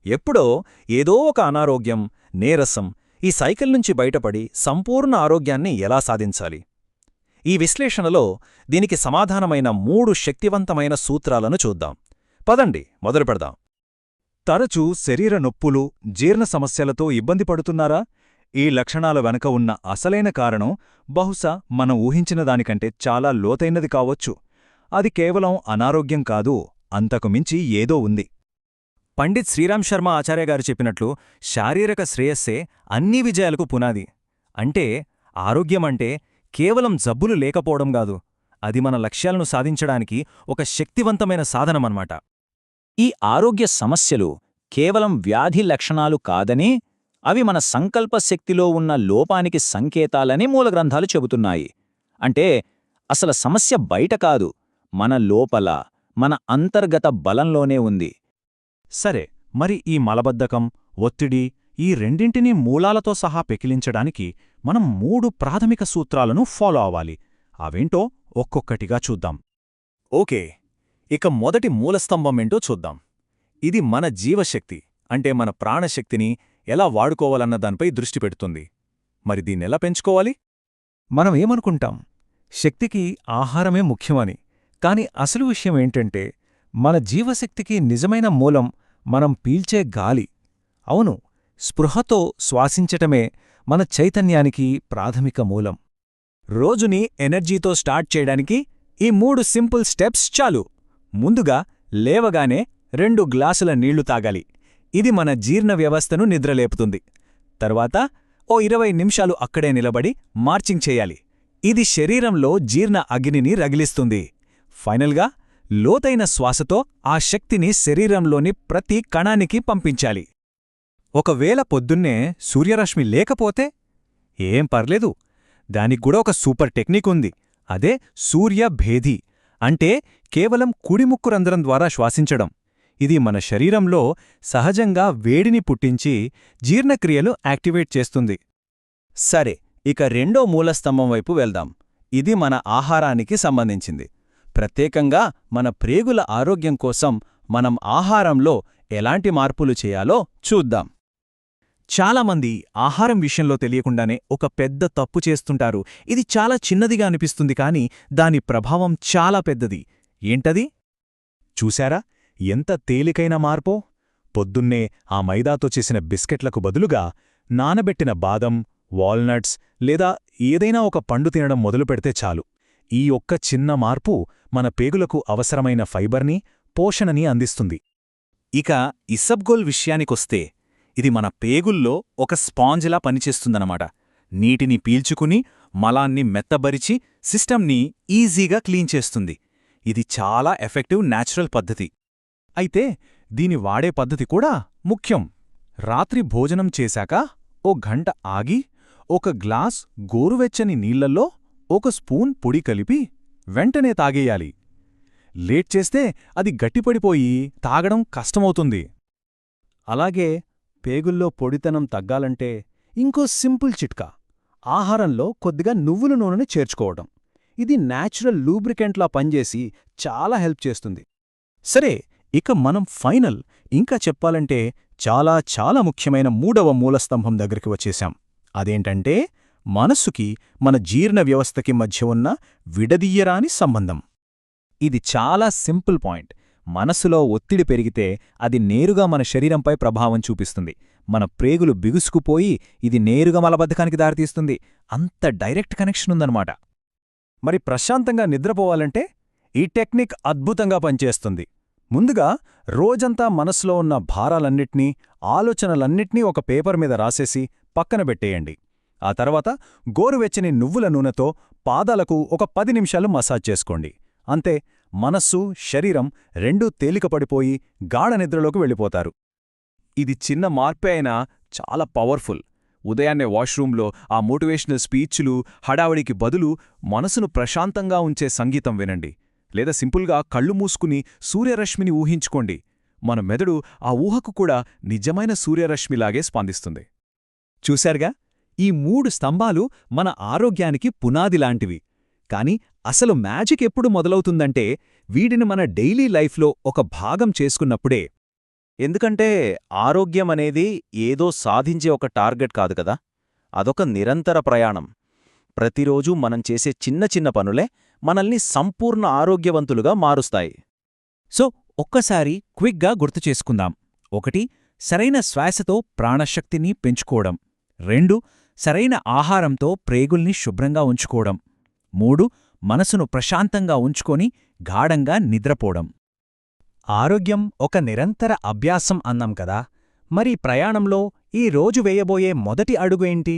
ఎప్పుడో ఏదో ఒక అనారోగ్యం, నీరసం ఈ సైకిల్ నుంచి బయటపడి సంపూర్ణ ఆరోగ్యాన్ని ఎలా సాధించాలి? ఈ విశ్లేషణలో దీనికి సమాధానమైన 3 శక్తివంతమైన సూత్రాలను చూద్దాం. పదండి మొదలుపెడదాం. తరచూ శరీర నొప్పులు, జీర్ణ సమస్యలతో ఇబ్బంది పడుతున్నారా? ఈ లక్షణాల వెనక ఉన్న అసలైన కారణం బహుశా మనం ఊహించిన దానికంటే చాలా లోతైనది కావొచ్చు. అది కేవలం అనారోగ్యం కాదు, అంతకుమించి ఏదో ఉంది. పండిత్ శ్రీరామ్ శర్మ ఆచార్య గారు చెప్పినట్లు శారీరక శ్రేయస్సే అన్ని విజయాలకు పునాది. అంటే ఆరోగ్యమంటే కేవలం జబ్బులు లేకపోవడం కాదు, అది మన లక్ష్యాలను సాధించడానికి ఒక శక్తివంతమైన సాధనమన్నమాట. ఈ ఆరోగ్య సమస్యలు కేవలం వ్యాధి లక్షణాలు కాదని, అవి మన సంకల్ప శక్తిలో ఉన్న లోపానికి సంకేతాలని మూలగ్రంథాలు చెబుతున్నాయి. అంటే అసలు సమస్య బయట కాదు, మన లోపల, మన అంతర్గత బలంలోనే ఉంది. సరే, మరి ఈ మలబద్ధకం, ఒత్తిడి ఈ రెండింటినీ మూలాలతో సహా పెకిలించడానికి మనం 3 ప్రాథమిక సూత్రాలను ఫాలో అవ్వాలి. అవేంటో ఒక్కొక్కటిగా చూద్దాం. ఓకే, ఇక మొదటి మూలస్తంభమేంటో చూద్దాం. ఇది మన జీవశక్తి, అంటే మన ప్రాణశక్తిని ఎలా వాడుకోవాలన్న దానిపై దృష్టి పెడుతుంది. మరి దీన్నెలా పెంచుకోవాలి? మనం ఏమనుకుంటాం, శక్తికి ఆహారమే ముఖ్యమని. కాని అసలు విషయమేంటంటే, మన జీవశక్తికి నిజమైన మూలం మనం పీల్చే గాలి. అవును, స్పృహతో శ్వాసించటమే మన చైతన్యానికి ప్రాథమిక మూలం. రోజుని ఎనర్జీతో స్టార్ట్ చేయడానికి ఈ 3 సింపుల్ స్టెప్స్ చాలు. ముందుగా లేవగానే 2 గ్లాసుల నీళ్లు తాగాలి. ఇది మన జీర్ణ వ్యవస్థను నిద్రలేపుతుంది. తర్వాత ఓ 20 నిమిషాలు అక్కడే నిలబడి మార్చింగ్ చేయాలి. ఇది శరీరంలో జీర్ణ అగ్నిని రగిలిస్తుంది. ఫైనల్గా లోతైన శ్వాసతో ఆ శక్తిని శరీరంలోని ప్రతి కణానికి పంపించాలి. ఒకవేళ పొద్దున్నే సూర్యరశ్మి లేకపోతే ఏం పర్లేదు, దానిక్కూడా ఒక సూపర్ టెక్నిక్ ఉంది. అదే సూర్యభేది. అంటే కేవలం కుడిముక్కు రంధ్రం ద్వారా శ్వాసించడం. ఇది మన శరీరంలో సహజంగా వేడిని పుట్టించి జీర్ణక్రియలు యాక్టివేట్ చేస్తుంది. సరే, ఇక రెండో మూలస్తంభం వైపు వెళ్దాం. ఇది మన ఆహారానికి సంబంధించింది. ప్రత్యేకంగా మన ప్రేగుల ఆరోగ్యం కోసం మనం ఆహారంలో ఎలాంటి మార్పులు చేయాలో చూద్దాం. చాలామంది ఆహారం విషయంలో తెలియకుండానే ఒక పెద్ద తప్పు చేస్తుంటారు. ఇది చాలా చిన్నదిగా అనిపిస్తుంది, కానీ దాని ప్రభావం చాలా పెద్దది. ఏంటది? చూశారా ఎంత తేలికైన మార్పో? పొద్దున్నే ఆ మైదాతో చేసిన బిస్కెట్లకు బదులుగా నానబెట్టిన బాదం, వాల్నట్స్ లేదా ఏదైనా ఒక పండు తినడం మొదలుపెడితే చాలు. ఈ ఒక్క చిన్న మార్పు మన పేగులకు అవసరమైన ఫైబర్ని, పోషణని అందిస్తుంది. ఇక ఇసబ్గోల్ విషయానికొస్తే, ఇది మన పేగుల్లో ఒక స్పాంజ్లా పనిచేస్తుందన్నమాట. నీటిని పీల్చుకుని మలాన్ని మెత్తబరిచి సిస్టమ్ని ఈజీగా క్లీన్ చేస్తుంది. ఇది చాలా ఎఫెక్టివ్ న్యాచురల్ పద్ధతి. అయితే దీని వాడే పద్ధతి కూడా ముఖ్యం. రాత్రి భోజనం చేశాక ఓ గంట ఆగి, ఒక గ్లాస్ గోరువెచ్చని నీళ్లల్లో 1 స్పూన్ పొడి కలిపి వెంటనే తాగేయాలి. లేట్ చేస్తే అది గట్టిపడిపోయి తాగడం కష్టమవుతుంది. అలాగే పేగుల్లో పొడితనం తగ్గాలంటే ఇంకో సింపుల్ చిట్కా, ఆహారంలో కొద్దిగా నువ్వుల నూనెని చేర్చుకోవడం. ఇది న్యాచురల్ లూబ్రికెంట్లా పనిచేసి చాలా హెల్ప్ చేస్తుంది. సరే, ఇక మనం ఫైనల్, ఇంకా చెప్పాలంటే చాలా ముఖ్యమైన 3వ మూలస్తంభం దగ్గరికి వచ్చేశాం. అదేంటంటే మనస్సుకి, మన జీర్ణ వ్యవస్థకి మధ్య ఉన్న విడదీయరాని సంబంధం. ఇది చాలా సింపుల్ పాయింట్. మనసులో ఒత్తిడి పెరిగితే అది నేరుగా మన శరీరంపై ప్రభావం చూపిస్తుంది. మన ప్రేగులు బిగుసుకుపోయి ఇది నేరుగా మలబద్ధకానికి దారితీస్తుంది. అంత డైరెక్ట్ కనెక్షన్ ఉందన్నమాట. మరి ప్రశాంతంగా నిద్రపోవాలంటే ఈ టెక్నిక్ అద్భుతంగా పనిచేస్తుంది. ముందుగా రోజంతా మనసులో ఉన్న భారాలన్నిటినీ, ఆలోచనలన్నిటినీ ఒక పేపర్ మీద రాసేసి పక్కన పెట్టేయండి. ఆ తర్వాత గోరువెచ్చని నువ్వుల నూనెతో పాదాలకు ఒక 10 నిమిషాలు మసాజ్ చేసుకోండి. అంతే, మనస్సు, శరీరం రెండూ తేలికపడిపోయి గాఢ నిద్రలోకి వెళ్ళిపోతారు. ఇది చిన్న మార్పే అయినా చాలా పవర్ఫుల్. ఉదయాన్నే వాష్రూంలో ఆ మోటివేషనల్ స్పీచ్లు, హడావడికి బదులు మనసును ప్రశాంతంగా ఉంచే సంగీతం వినండి. లేదా సింపుల్గా కళ్ళు మూసుకుని సూర్యరశ్మిని ఊహించుకోండి. మన మెదడు ఆ ఊహకు కూడా నిజమైన సూర్యరశ్మిలాగే స్పందిస్తుంది. చూశారుగా, ఈ 3 స్తంభాలు మన ఆరోగ్యానికి పునాదిలాంటివి. కాని అసలు మ్యాజిక్ ఎప్పుడు మొదలవుతుందంటే, వీటిని మన డైలీ లైఫ్లో ఒక భాగం చేసుకున్నప్పుడే. ఎందుకంటే ఆరోగ్యం అనేది ఏదో సాధించే ఒక టార్గెట్ కాదు కదా, అదొక నిరంతర ప్రయాణం. ప్రతిరోజూ మనం చేసే చిన్న చిన్న పనులే మనల్ని సంపూర్ణ ఆరోగ్యవంతులుగా మారుస్తాయి. సో ఒక్కసారి క్విక్గా గుర్తుచేసుకుందాం. 1. సరైన శ్వాసతో ప్రాణశక్తిని పెంచుకోవడం. 2. సరైన ఆహారంతో ప్రేగుల్ని శుభ్రంగా ఉంచుకోవడం. 3. మనసును ప్రశాంతంగా ఉంచుకొని గాఢంగా నిద్రపోవడం. ఆరోగ్యం ఒక నిరంతర అభ్యాసం అన్నాం కదా, మరి ప్రయాణంలో ఈ రోజు వేయబోయే మొదటి అడుగు ఏంటి?